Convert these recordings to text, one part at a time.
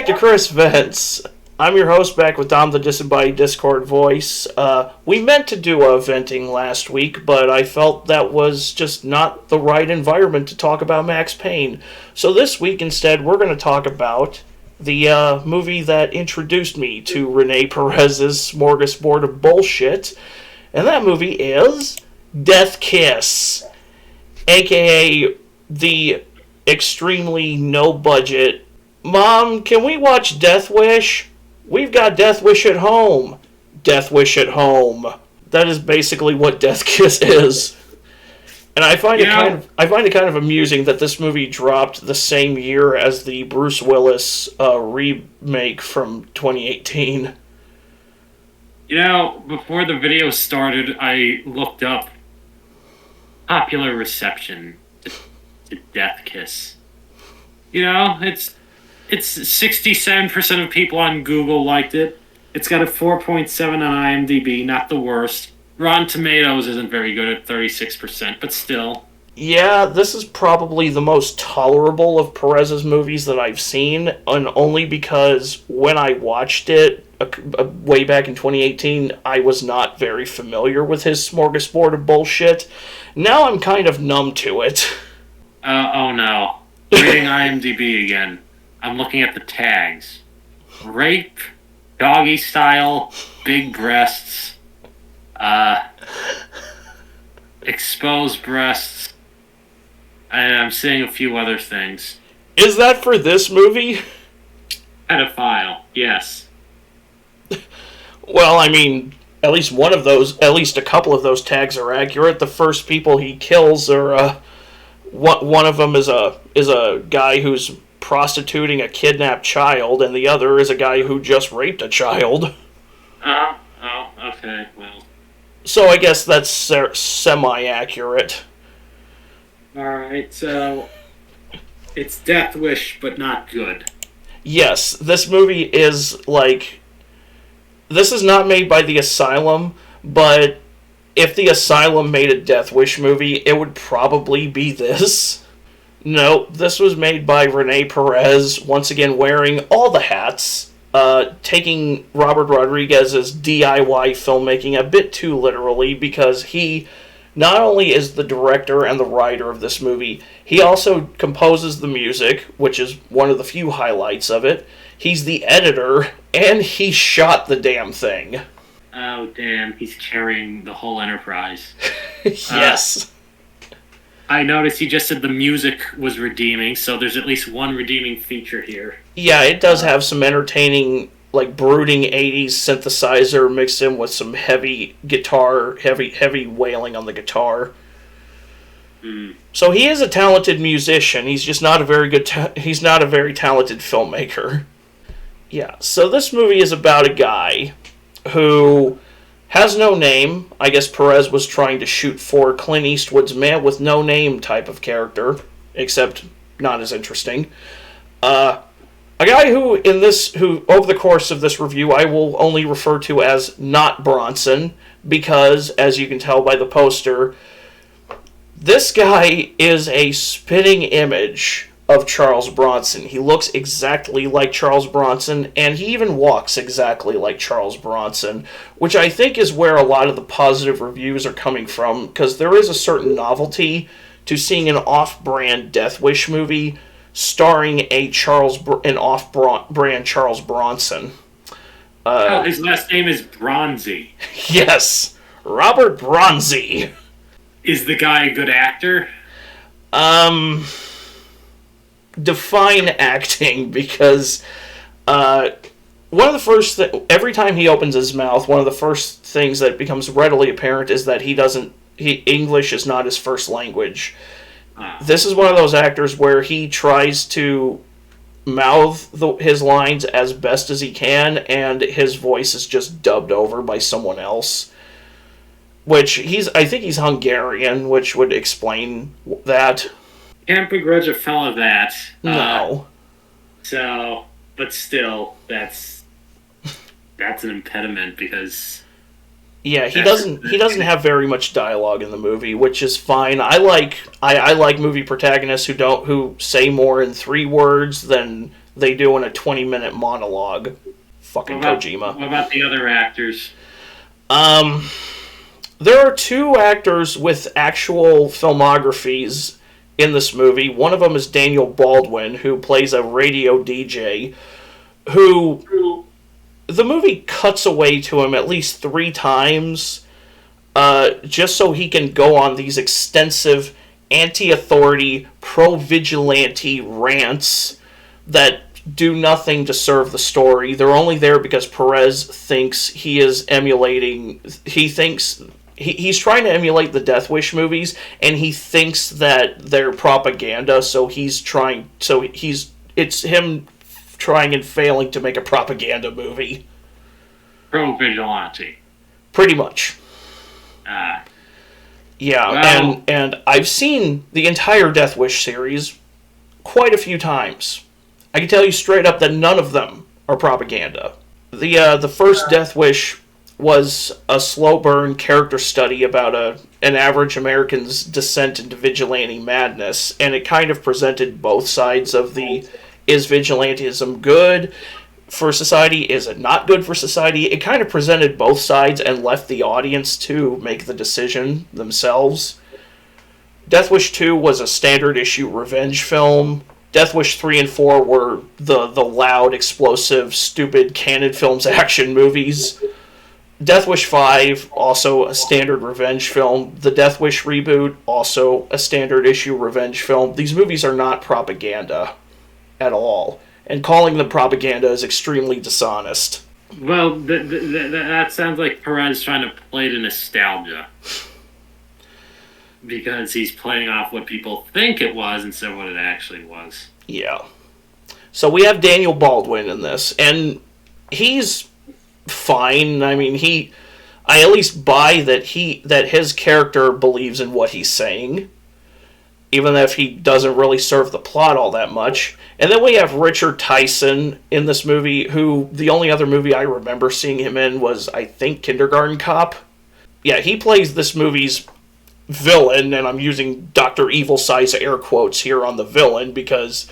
back to Kris Vents. I'm your host, back with Dom the Disembodied Discord voice. We meant to do a venting last week, but I felt that was just not the right environment to talk about Max Payne. So this week, instead, we're going to talk about the movie that introduced me to Rene Perez's smorgasbord of bullshit. And that movie is Death Kiss, aka the extremely no-budget, "Mom, can we watch Death Wish? We've got Death Wish at home." Death Wish at home. That is basically what Death Kiss is. And I find it kind of amusing that this movie dropped the same year as the Bruce Willis remake from 2018. You know, before the video started, I looked up popular reception to Death Kiss. You know, it's 67% of people on Google liked it. It's got a 4.7 on IMDb, not the worst. Rotten Tomatoes isn't very good at 36%, but still. Yeah, this is probably the most tolerable of Perez's movies that I've seen, and only because when I watched it way back in 2018, I was not very familiar with his smorgasbord of bullshit. Now I'm kind of numb to it. Oh no. Reading IMDb again. I'm looking at the tags. Rape, doggy style, big breasts, exposed breasts, and I'm seeing a few other things. Is that for this movie? Pedophile, yes. Well, I mean, at least a couple of those tags are accurate. The first people he kills are, one of them is a guy who's prostituting a kidnapped child, and the other is a guy who just raped a child. Oh, okay, well. So I guess that's semi-accurate. Alright, so it's Death Wish, but not good. Yes, this movie is this is not made by the Asylum, but if the Asylum made a Death Wish movie, it would probably be this. No, this was made by Rene Perez, once again wearing all the hats, taking Robert Rodriguez's DIY filmmaking a bit too literally, because he not only is the director and the writer of this movie, he also composes the music, which is one of the few highlights of it. He's the editor, and he shot the damn thing. Oh, damn, he's carrying the whole enterprise. Yes. I noticed he just said the music was redeeming, so there's at least one redeeming feature here. Yeah, it does have some entertaining, brooding 80s synthesizer mixed in with some heavy guitar, heavy wailing on the guitar. So he is a talented musician. He's just not a very he's not a very talented filmmaker. Yeah, so this movie is about a guy who has no name. I guess Perez was trying to shoot for Clint Eastwood's Man with No Name type of character, except not as interesting. A guy who over the course of this review, I will only refer to as not Bronson, because, as you can tell by the poster, this guy is a spitting image of Charles Bronson. He looks exactly like Charles Bronson, and he even walks exactly like Charles Bronson, which I think is where a lot of the positive reviews are coming from, because there is a certain novelty to seeing an off-brand Death Wish movie starring an off-brand Charles Bronson. His last name is Bronzy. Yes, Robert Bronzy. Is the guy a good actor? Define acting, because one of the first every time he opens his mouth, one of the first things that becomes readily apparent is that English is not his first language. This is one of those actors where he tries to mouth his lines as best as he can, and his voice is just dubbed over by someone else. Which I think he's Hungarian, which would explain that. Can't begrudge a fella that. No. But still, that's an impediment, because Yeah, he doesn't have very much dialogue in the movie, which is fine. I like movie protagonists who say more in 3 words than they do in a 20-minute monologue. Fucking Kojima. What about the other actors? There are 2 actors with actual filmographies in this movie. One of them is Daniel Baldwin, who plays a radio DJ, who the movie cuts away to him at least 3 times, just so he can go on these extensive anti-authority, pro-vigilante rants that do nothing to serve the story. They're only there because Perez thinks he is emulating... He thinks... He's trying to emulate the Death Wish movies, and he thinks that they're propaganda, so he's trying... It's him trying and failing to make a propaganda movie. Pro-vigilante. Pretty much. Yeah, well, and I've seen the entire Death Wish series quite a few times. I can tell you straight up that none of them are propaganda. The first Death Wish was a slow burn character study about an average American's descent into vigilante madness, and it kind of presented both sides of the, is vigilantism good for society, is it not good for society? It kind of presented both sides and left the audience to make the decision themselves. Death Wish 2 was a standard issue revenge film. Death Wish 3 and 4 were the loud, explosive, stupid Canon Films action movies. Death Wish 5, also a standard revenge film. The Death Wish reboot, also a standard issue revenge film. These movies are not propaganda at all. And calling them propaganda is extremely dishonest. Well, that sounds like Perez trying to play to nostalgia. Because he's playing off what people think it was instead of what it actually was. Yeah. So we have Daniel Baldwin in this, and he's fine. I mean, I at least buy that his character believes in what he's saying, even if he doesn't really serve the plot all that much. And then we have Richard Tyson in this movie, who the only other movie I remember seeing him in was, I think, Kindergarten Cop. Yeah, he plays this movie's villain, and I'm using Dr. Evil size air quotes here on the villain because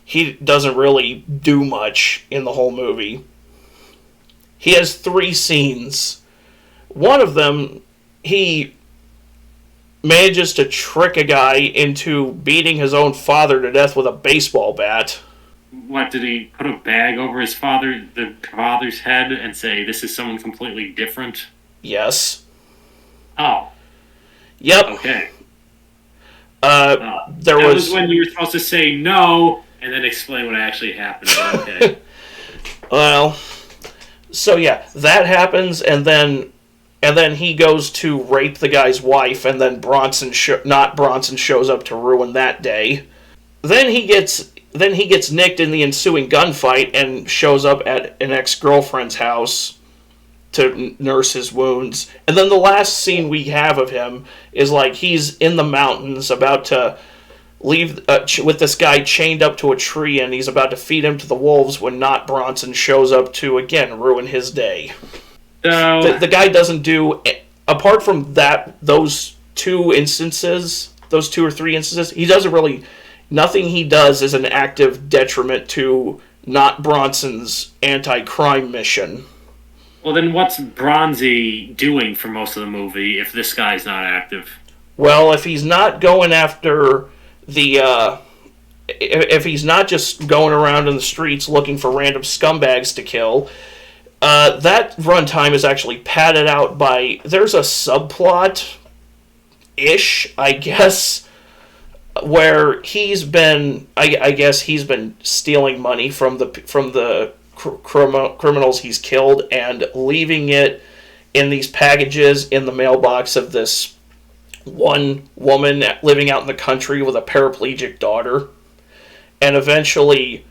he doesn't really do much in the whole movie. He has 3 scenes. One of them, he manages to trick a guy into beating his own father to death with a baseball bat. What, did he put a bag over the father's head and say, this is someone completely different? Yes. Oh. Yep. Okay. There that was when you were supposed to say no and then explain what actually happened. Okay. Well, so yeah, that happens, and then he goes to rape the guy's wife, and then Bronson shows up to ruin that day. Then he gets nicked in the ensuing gunfight and shows up at an ex-girlfriend's house to nurse his wounds. And then the last scene we have of him is like he's in the mountains about to leave with this guy chained up to a tree, and he's about to feed him to the wolves when Not Bronson shows up to again ruin his day. So The guy doesn't do, apart from those 2 or 3 instances, he doesn't really, nothing he does is an active detriment to Not Bronson's anti-crime mission. well, then what's Bronzy doing for most of the movie if this guy's not active? Well, if he's not going after if he's not just going around in the streets looking for random scumbags to kill, that runtime is actually padded out by, there's a subplot-ish, I guess, where he's been, I guess he's been stealing money from the criminals he's killed and leaving it in these packages in the mailbox of this one woman living out in the country with a paraplegic daughter. And eventually,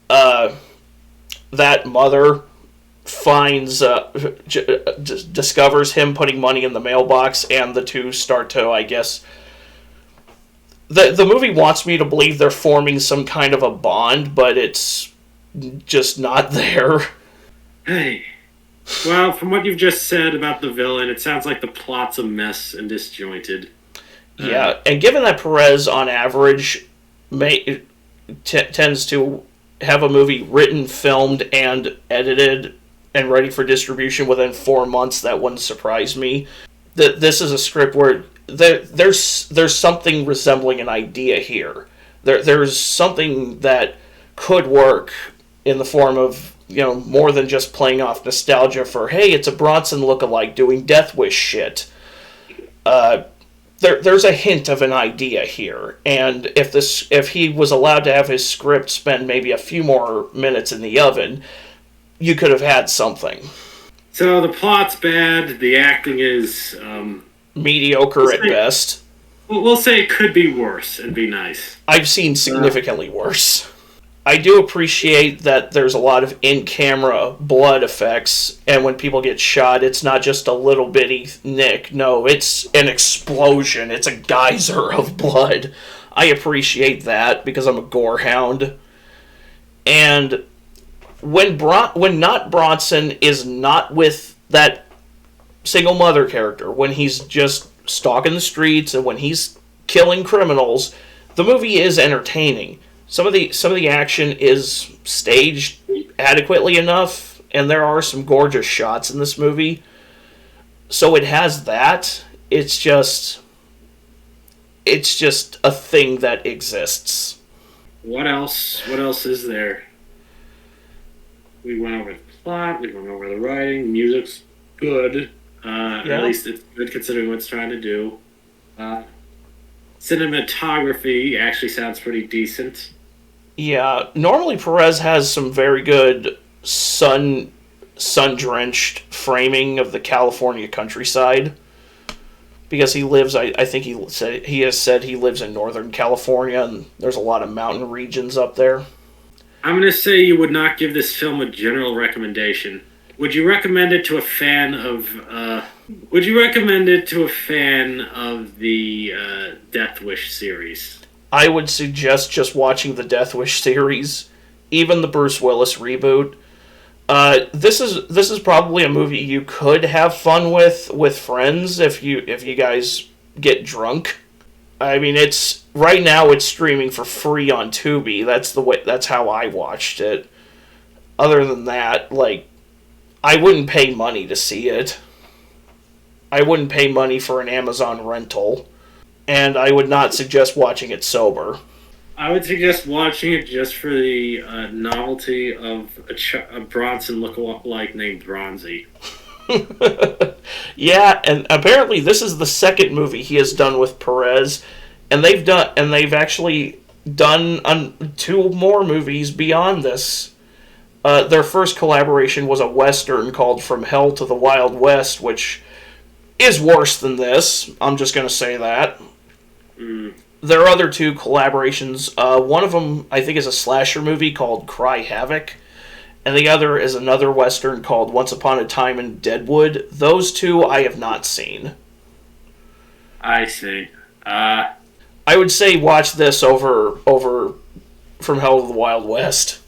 that mother discovers him putting money in the mailbox, and the 2 start to, I guess... The movie wants me to believe they're forming some kind of a bond, but it's just not there. Hey. Well, from what you've just said about the villain, it sounds like the plot's a mess and disjointed. Yeah, and given that Perez, on average, tends to have a movie written, filmed, and edited and ready for distribution within 4 months, that wouldn't surprise me. This is a script where there's something resembling an idea here. There's something that could work in the form of, more than just playing off nostalgia for, hey, it's a Bronson lookalike doing Death Wish shit. There's a hint of an idea here, and if he was allowed to have his script spend maybe a few more minutes in the oven, you could have had something. So the plot's bad, the acting is mediocre at best. We'll say it could be worse and be nice. I've seen significantly worse. I do appreciate that there's a lot of in-camera blood effects, and when people get shot, it's not just a little bitty nick. No, it's an explosion. It's a geyser of blood. I appreciate that because I'm a gore hound. And when not Bronson is not with that single mother character, when he's just stalking the streets and when he's killing criminals, the movie is entertaining. Some of the action is staged adequately enough, and there are some gorgeous shots in this movie. So it has that. It's just a thing that exists. What else? What else is there? We went over the plot. We went over the writing. Music's good. At least it's good considering what it's trying to do. Cinematography actually sounds pretty decent. Yeah, normally Perez has some very good sun-drenched framing of the California countryside, because he lives, I think he has said he lives in Northern California, and there's a lot of mountain regions up there. I'm going to say you would not give this film a general recommendation. Would you recommend it to a fan of the Death Wish series? I would suggest just watching the Death Wish series, even the Bruce Willis reboot. This is probably a movie you could have fun with friends if you guys get drunk. I mean, right now it's streaming for free on Tubi. That's how I watched it. Other than that, I wouldn't pay money to see it. I wouldn't pay money for an Amazon rental. And I would not suggest watching it sober. I would suggest watching it just for the novelty of a Bronson look-alike named Bronzy. Yeah, and apparently this is the second movie he has done with Perez, and they've actually done 2 more movies beyond this. Their first collaboration was a Western called From Hell to the Wild West, which is worse than this. I'm just going to say that. There are other 2 collaborations. One of them, I think, is a slasher movie called Cry Havoc, and the other is another Western called Once Upon a Time in Deadwood. Those 2 I have not seen. I see. I would say watch this over From Hell to the Wild West,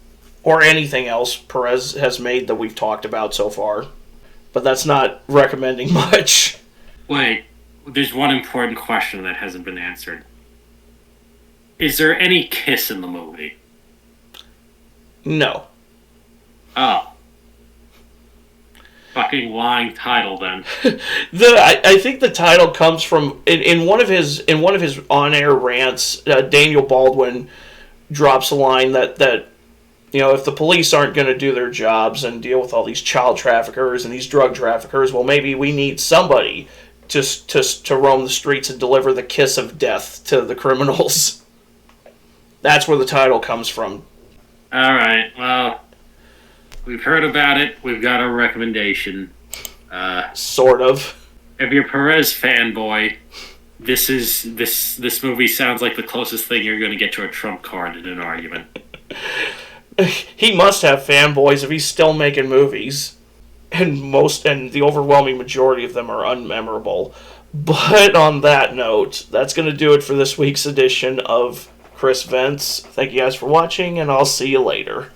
or anything else Perez has made that we've talked about so far. But that's not recommending much. Wait, there's one important question that hasn't been answered. Is there any kiss in the movie? No. Oh. Fucking lying title then. I think the title comes from in one of his on-air rants. Daniel Baldwin drops a line that if the police aren't going to do their jobs and deal with all these child traffickers and these drug traffickers, well, maybe we need somebody to roam the streets and deliver the kiss of death to the criminals. That's where the title comes from. All right. Well, we've heard about it. We've got our recommendation. Sort of. If you're Perez fanboy, this movie sounds like the closest thing you're going to get to a trump card in an argument. He must have fanboys if he's still making movies. And the overwhelming majority of them are unmemorable. But on that note, that's going to do it for this week's edition of Kris Vents. Thank you guys for watching, and I'll see you later.